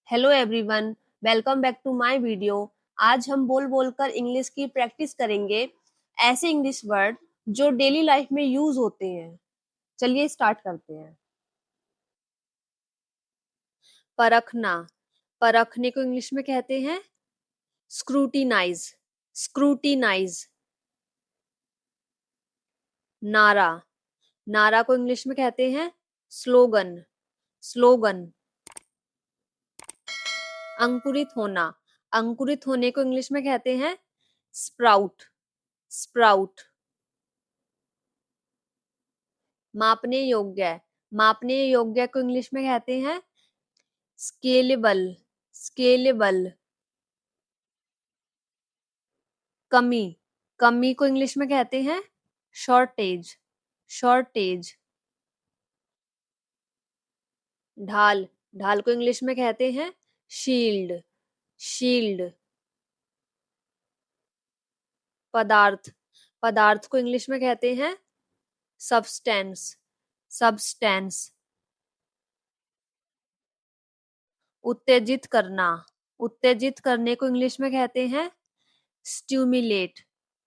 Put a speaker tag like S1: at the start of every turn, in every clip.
S1: Hello everyone, welcome back to my video. आज हम बोल बोलकर इंग्लिश की प्रैक्टिस करेंगे, ऐसे इंग्लिश वर्ड जो डेली लाइफ में यूज होते हैं। चलिए स्टार्ट करते हैं। परखना, परखने को इंग्लिश में कहते हैं स्क्रूटिनाइज, स्क्रूटिनाइज। नारा, नारा को इंग्लिश में कहते हैं स्लोगन, स्लोगन। अंकुरित होना, अंकुरित होने को इंग्लिश में कहते हैं स्प्राउट, स्प्राउट। मापने योग्य, मापने योग्य को इंग्लिश में कहते हैं स्केलेबल, स्केलेबल। कमी, कमी को इंग्लिश में कहते हैं शॉर्टेज, शॉर्टेज। ढाल, ढाल को इंग्लिश में कहते हैं शील्ड, शील्ड। पदार्थ, पदार्थ को इंग्लिश में कहते हैं सब्सटेंस, सब्सटेंस। उत्तेजित करना, उत्तेजित करने को इंग्लिश में कहते हैं स्टिमुलेट,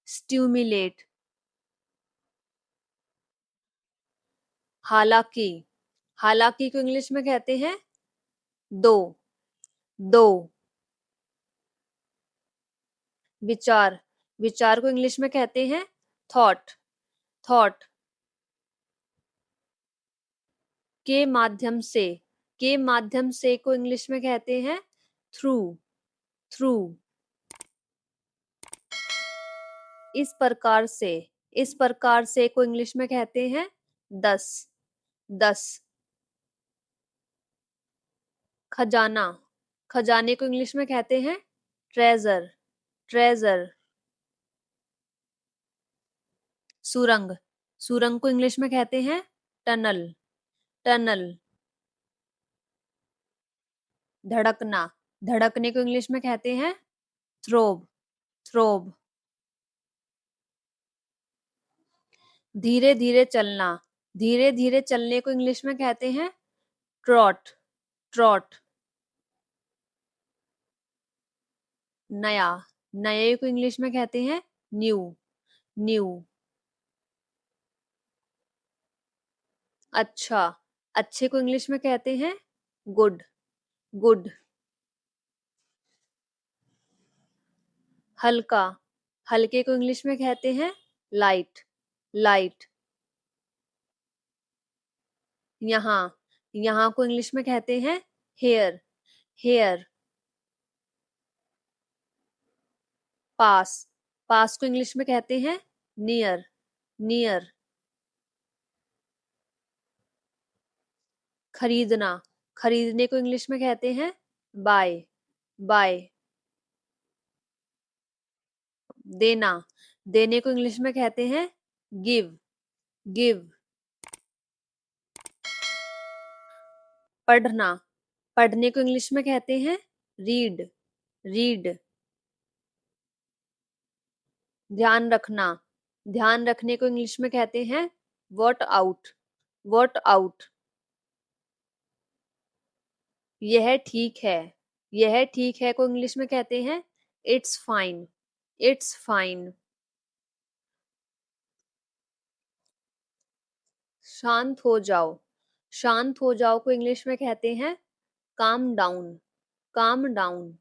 S1: स्टिमुलेट। हालांकि, हालांकि को इंग्लिश में कहते हैं दो, दो। विचार, विचार को इंग्लिश में कहते हैं थॉट, थॉट। के माध्यम से, के माध्यम से को इंग्लिश में कहते हैं थ्रू, थ्रू। इस प्रकार से, इस प्रकार से को इंग्लिश में कहते हैं दस, दस। खजाना, खजाने को इंग्लिश में कहते हैं ट्रेजर, ट्रेजर। सुरंग, सुरंग को इंग्लिश में कहते हैं टनल, टनल। धड़कना, धड़कने को इंग्लिश में कहते हैं थ्रोब, थ्रोब। धीरे धीरे चलना, धीरे धीरे चलने को इंग्लिश में कहते हैं ट्रॉट, ट्रॉट। नया, नए को इंग्लिश में कहते हैं न्यू, न्यू। अच्छा, अच्छे को इंग्लिश में कहते हैं गुड, गुड। हल्का, हल्के को इंग्लिश में कहते हैं लाइट, लाइट। यहाँ, यहाँ को इंग्लिश में कहते हैं हेयर, हेयर। पास, पास को इंग्लिश में कहते हैं नियर, नियर। खरीदना, खरीदने को इंग्लिश में कहते हैं बाय, बाय। देना, देने को इंग्लिश में कहते हैं गिव, गिव। पढ़ना, पढ़ने को इंग्लिश में कहते हैं रीड, रीड। ध्यान रखना, ध्यान रखने को इंग्लिश में कहते हैं वॉट आउट, वॉट आउट। यह ठीक है, यह ठीक है को इंग्लिश में कहते हैं इट्स फाइन, इट्स फाइन। शांत हो जाओ, शांत हो जाओ को इंग्लिश में कहते हैं काम डाउन, काम डाउन।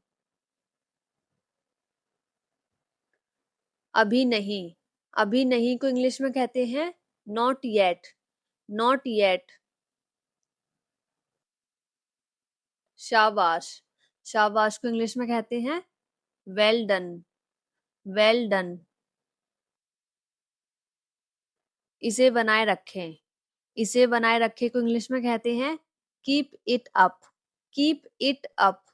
S1: अभी नहीं, अभी नहीं को इंग्लिश में कहते हैं नॉट येट, नॉट येट। शाबाश, शाबाश को इंग्लिश में कहते हैं वेल डन, वेल डन। इसे बनाए रखें, इसे बनाए रखे को इंग्लिश में कहते हैं keep it up, keep it up.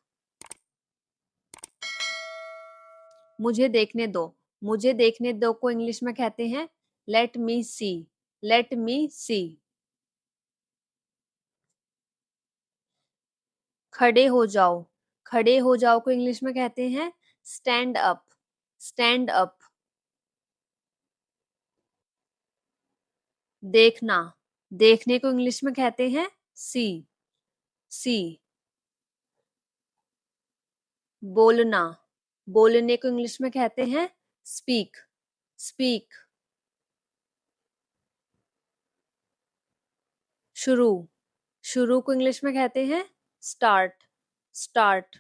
S1: मुझे देखने दो, मुझे देखने दो को इंग्लिश में कहते हैं लेट मी सी, लेट मी सी। खड़े हो जाओ, खड़े हो जाओ को इंग्लिश में कहते हैं स्टैंड अप, स्टैंड अप। देखना, देखने को इंग्लिश में कहते हैं सी, सी। बोलना, बोलने को इंग्लिश में कहते हैं स्पीक, स्पीक। शुरू, शुरू को इंग्लिश में कहते हैं स्टार्ट, स्टार्ट।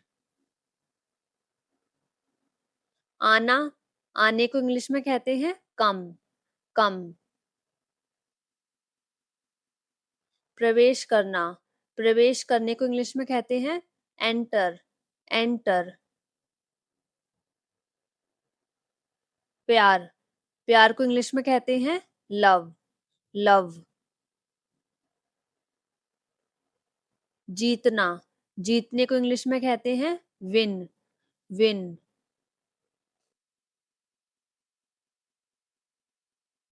S1: आना, आने को इंग्लिश में कहते हैं कम, कम। प्रवेश करना, प्रवेश करने को इंग्लिश में कहते हैं एंटर, एंटर। प्यार, प्यार को इंग्लिश में कहते हैं लव, लव। जीतना, जीतने को इंग्लिश में कहते हैं विन, विन।